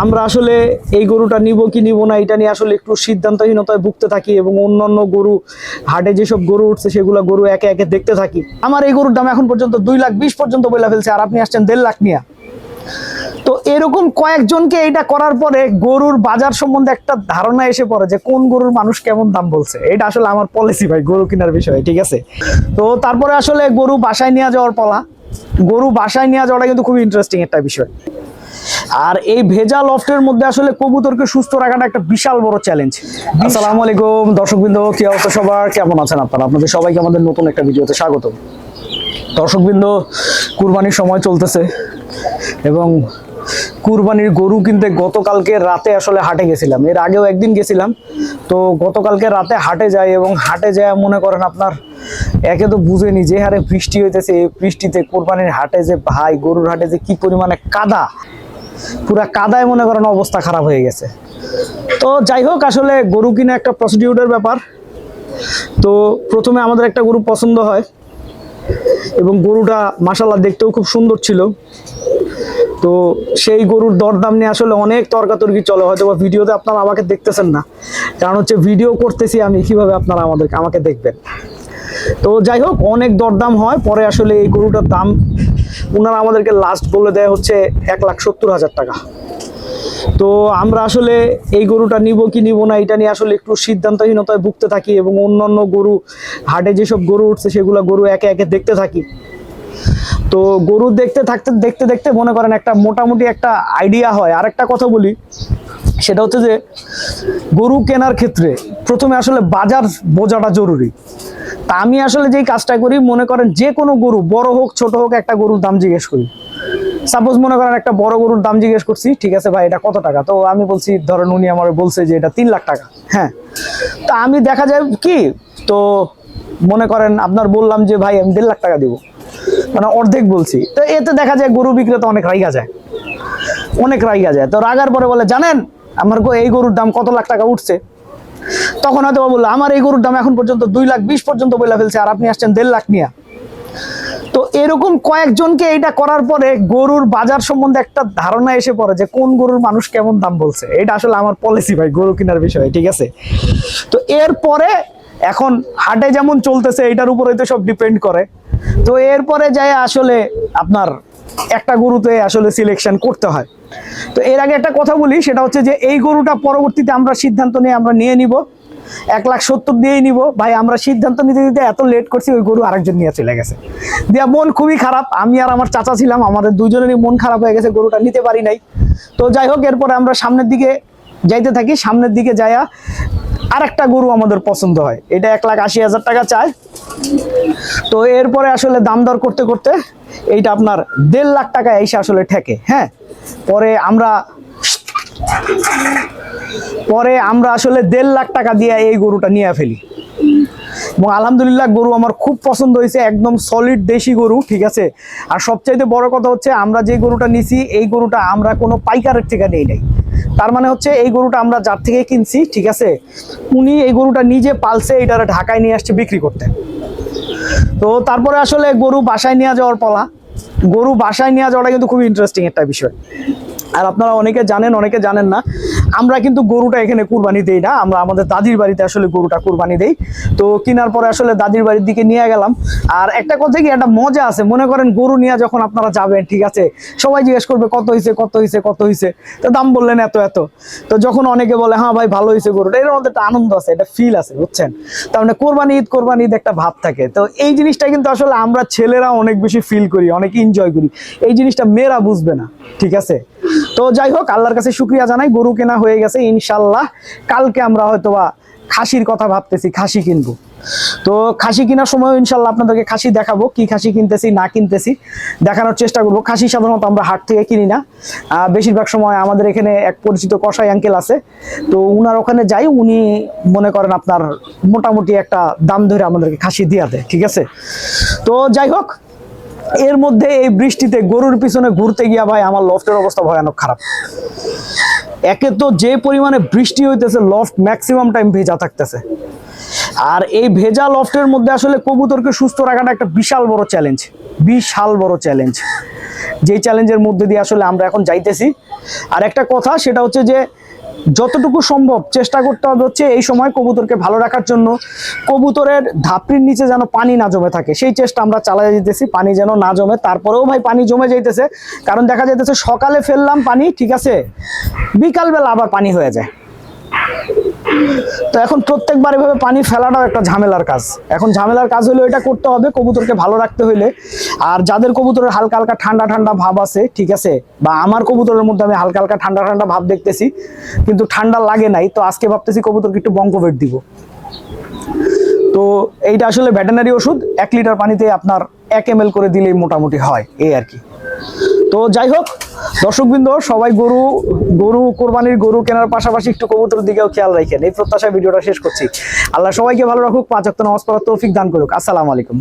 আমরা আসলে এই গরুটা নিব কি নিব না এটা নিয়ে আসলে একটু সিদ্ধান্তহীনতায় ভুগতে থাকি এবং অন্যান্য গরু হাটে যেসব গরু উঠছে সেগুলো গরু একে একে দেখতে থাকি। আমার এই গরুর দাম এখন পর্যন্ত 2,20,000 পর্যন্ত বলে ফেলছে, আর আপনি আসছেন 1,50,000 নিয়ে। তো এরকম কয়েকজনকে এটা করার পরে গরুর বাজার সম্বন্ধে একটা ধারণা এসে পড়ে যে কোন গরুর মানুষ কেমন দাম বলছে। এটা আসলে আমার পলিসি ভাই গরু কেনার বিষয়ে, ঠিক আছে। তো তারপরে আসলে গরু বাসায় নিয়ে যাওয়ার পালা। গরু বাসায় নিয়ে যাওয়াটা কিন্তু খুবই ইন্টারেস্টিং একটা বিষয়। আর এই ভেজা লফটের মধ্যে আসলে কবুতরকে সুস্থ রাখাটা একটা বিশাল বড় চ্যালেঞ্জ। আসসালামু আলাইকুম দর্শকবৃন্দ, কি অবস্থা সবার, কেমন আছেন আপনারা? আপনাদের সবাইকে আমাদের নতুন একটা ভিডিওতে স্বাগত। দর্শকবৃন্দ, কুরবানির সময় চলতেছে এবং কুরবানির গরু কিনতে গতকালকে রাতে আসলে হাটে গেছিলাম, এর আগেও একদিন গেছিলাম। তো গতকালকে রাতে হাটে যাই এবং হাটে যায় মনে করেন আপনার একে তো বুঝেনি যে হারে বৃষ্টি হইতেছে, এই বৃষ্টিতে কুরবানির হাটে যে ভাই গরুর হাটে যে কি পরিমাণে কাদা, পুরা কাদায় মনে করেন অবস্থা খারাপ হয়ে গেছে। তো যাই হোক, আসলে গরু কিনা একটা প্রসিডিউরের ব্যাপার। তো প্রথমে আমাদের একটা গরু পছন্দ হয় এবং গরুটা মাশাআল্লাহ দেখতেও খুব সুন্দর ছিল। তো সেই গরুর দরদাম নিয়ে আসলে অনেক তর্কাতর্কি চলে, হয়তো বা ভিডিওতে আপনারা আমাকে দেখতেছেন না, কারণ হচ্ছে ভিডিও করতেছি আমি, কিভাবে আপনারা আমাকে দেখবেন। তো যাই হোক, অনেক দরদাম হয়, পরে আসলে এই গরুটার দাম ওনারা আমাদেরকে লাস্ট বলে দেয় হচ্ছে 1,70,000 টাকা। তো আমরা আসলে এই গরুটা নিব কি নিব না এটা নিয়ে আসলে একটু সিদ্ধান্তহীনতায় ভুগতে থাকি এবং অন্যান্য গরু হাটে যেসব গরু উঠছে সেগুলো গরু একে একে দেখতে থাকি। তো গরু দেখতে দেখতে মনে করেন একটা মোটামুটি একটা আইডিয়া হয়। আর একটা কথা বলি, সেটা হচ্ছে যে গরু কেনার ক্ষেত্রে প্রথমে আসলে বাজার বোঝাটা জরুরি। তা আমি আসলে যেই কাজটা করি, মনে করেন যে কোনো গরু বড় হোক ছোট হোক একটা গরুর দাম জিজ্ঞেস করি। সাপোজ মনে করেন একটা বড় গরুর দাম জিজ্ঞেস করছি, ঠিক আছে ভাই এটা কত টাকা? তো আমি বলছি, ধরেন উনি আমার বলছে যে এটা 3,00,000 টাকা। হ্যাঁ, তা আমি দেখা যায় কি, তো মনে করেন আপনার বললাম যে ভাই আমি 1,50,000 টাকা দিব, মানে অর্ধেক বলছি। তো এতে দেখা যায় গরু বিক্রেতা অনেক রাইগা যায়। তো রাগার পরে বলে, জানেন আমার এই গরুর দাম কত লাখ টাকা উঠছে? তখন হয়তো বললো আমার এই গরুর দাম এখন পর্যন্ত 2,20,000 পর্যন্ত বলে ফেলছে, আর আপনি আসছেন 1,50,000 নিয়ে। তো এরকম কয়েকজনকে এটা করার পরে গরুর বাজার সম্বন্ধে একটা ধারণা এসে পড়ে যে কোন গরুর মানুষ কেমন দাম বলছে। এটা আসলে আমার পলিসি ভাই গরু কেনার বিষয়ে, ঠিক আছে। তো এরপরে এখন হাটে যেমন চলতেছে এটার উপরে তো সব ডিপেন্ড করে। তো এরপরে যায় আসলে আপনার একটা গরুতে আসলে সিলেকশন করতে হয়। তো এর আগে একটা কথা বলি, সেটা হচ্ছে যে এই গরুটা পরবর্তীতে আমরা সিদ্ধান্ত নিয়ে নিব 1,70,000 দিয়েই নিব। ভাই আমরা সিদ্ধান্ত নিতে এত লেট করছি, ওই গরু আরেকজন নিয়ে চলে গেছে, দিয়া মন খুবই খারাপ। আমি আর আমার চাচা ছিলাম, আমাদের দুজনেরই মন খারাপ হয়ে গেছে, গরুটা নিতে পারি নাই। তো যাই হোক, এরপরে আমরা সামনের দিকে যাইতে থাকি। সামনের দিকে যাইয়া আরেকটা গরু আমাদের পছন্দ হয়, এটা 1,80,000 টাকা চায়। তো এরপরে আসলে দাম দর করতে করতে এইটা আপনার 1,50,000 টাকা এসে আসলে ঠেকে। হ্যাঁ, পরে আমরা আসলে 1,50,000 টাকা দিয়ে এই গরুটা নিয়ে ফেলি এবং আলহামদুলিল্লাহ গরু আমার খুব পছন্দ হয়েছে, একদম সলিড দেশি গরু, ঠিক আছে। আর সবচাইতে বড় কথা হচ্ছে আমরা যে গরুটা নিছি এই গরুটা আমরা কোনো পাইকারের থেকে নেই নাই। তার মানে হচ্ছে এই গরুটা আমরা যার থেকে কিনছি, ঠিক আছে, উনি এই গরুটা নিজে পালছে, এটা ঢাকায় নিয়ে আসছে বিক্রি করতে। তো তারপরে আসলে গরু বাসায় নিয়ে যাওয়ার পালা। গরু বাসায় নিয়ে যাওয়াটা কিন্তু খুবই ইন্টারেস্টিং একটা বিষয়। আর আপনারা অনেকে জানেন অনেকে জানেন না, আমরা কিন্তু গরুটা এখানে কুরবানি দেই না, আমরা আমাদের দাদির বাড়িতে আসলে গরুটা কুরবানি দেই। তো কেনার পরে আসলে দাদির বাড়ির দিকে নিয়ে গেলাম। আর একটা কথা কি, একটা মজা আছে, মনে করেন গরু নিয়ে যখন আপনারা যাবেন, ঠিক আছে, সবাই জিজ্ঞেস করবে কত হয়েছে, তো দাম বললেন এত। তো যখন অনেকে বলে হ্যাঁ ভাই ভালো হয়েছে গরুটা, এর মধ্যে একটা আনন্দ আছে, একটা ফিল আছে, বুঝছেন। তার মানে কোরবানি ঈদ একটা ভাব থাকে। তো এই জিনিসটা কিন্তু আসলে আমরা ছেলেরা অনেক বেশি ফিল করি, অনেক এনজয় করি। এই জিনিসটা মেয়েরা বুঝবে না, ঠিক আছে। তো যাই হোক, আল্লাহর কাছে শুকরিয়া জানাই, গরু কেনা হয়ে গেছে ইনশাল্লাহ। কালকে আমরা হয়তোবা খাসির কথা ভাবতেছি, খাসি কিনবো। তো খাসি কেনার সময় ইনশাল্লাহ আপনাদেরকে খাসি দেখাবো, কি খাসি কিনতেছি না কিনতেছি দেখানোর চেষ্টা করবো। খাসি সাধারণত আমরা হাট থেকে কিনি না, বেশিরভাগ সময় আমাদের এখানে এক পরিচিত কসাই আঙ্কেল আছে, তো উনার ওখানে যাই, উনি মনে করেন আপনার মোটামুটি একটা দাম ধরে আমাদেরকে খাসি দিয়ে দেয়, ঠিক আছে। তো যাই হোক, এর মধ্যে এই বৃষ্টিতে গরুর পিছনে ঘুরতে গিয়া ভাই আমার লফটের অবস্থা ভয়ানক খারাপ। একে তো যে পরিমাণে বৃষ্টি হইতেছে, লফট ম্যাক্সিমাম টাইম ভেজা থাকতেছে। আর এই ভেজা লফটের মধ্যে আসলে কবুতরকে সুস্থ রাখাটা একটা বিশাল বড় চ্যালেঞ্জ। যেই চ্যালেঞ্জের মধ্যে দিয়ে আসলে আমরা এখন যাইতেছি। আর একটা কথা সেটা হচ্ছে যে যতটুকু সম্ভব চেষ্টা করতে হবে হচ্ছে এই সময় কবুতরকে ভালো রাখার জন্য কবুতরের ধাপড়ির নিচে যেন পানি না জমে থাকে, সেই চেষ্টা আমরা চালাই যেতেছি, পানি যেন না জমে। তারপরেও ভাই পানি জমে যাইতেছে, কারণ দেখা যাইতেছে সকালে ফেললাম পানি, ঠিক আছে, বিকালবেলা আবার পানি হয়ে যায়। তো এখন প্রত্যেকবার এভাবে পানি ফেলাটাও একটা ঝামেলার কাজ। এখন ঝামেলার কাজ হলো এটা করতে হবে কবুতরকে ভালো রাখতে হইলে। আর যাদের কবুতরের হালকা হালকা ঠান্ডা ঠান্ডা ভাব আছে, ঠিক আছে, বা আমার কবুতরের মধ্যে আমি হালকা হালকা ঠান্ডা ঠান্ডা ভাব দেখতেছি কিন্তু ঠান্ডা লাগে নাই, তো আজকে ভাবতেছি কবুতরকে একটু বঙ্কোভেট দিব। তো এইটা আসলে ভেটেরিনারি ওষুধ, 1 লিটার পানিতে আপনার 1 ml করে দিলেই মোটামুটি হয়, এই আর কি। তো যাই হোক দর্শকবৃন্দ, সবাই গরু কোরবানির গরু কেনার পাশাপাশি একটু কবুতরের দিকেও খেয়াল রাখেন, এই প্রত্যাশায় ভিডিওটা শেষ করছি। আল্লাহ সবাইকে ভালো রাখুক, 5 ওয়াক্ত নামাজ পড়ার তৌফিক দান করুক। আসসালামু আলাইকুম।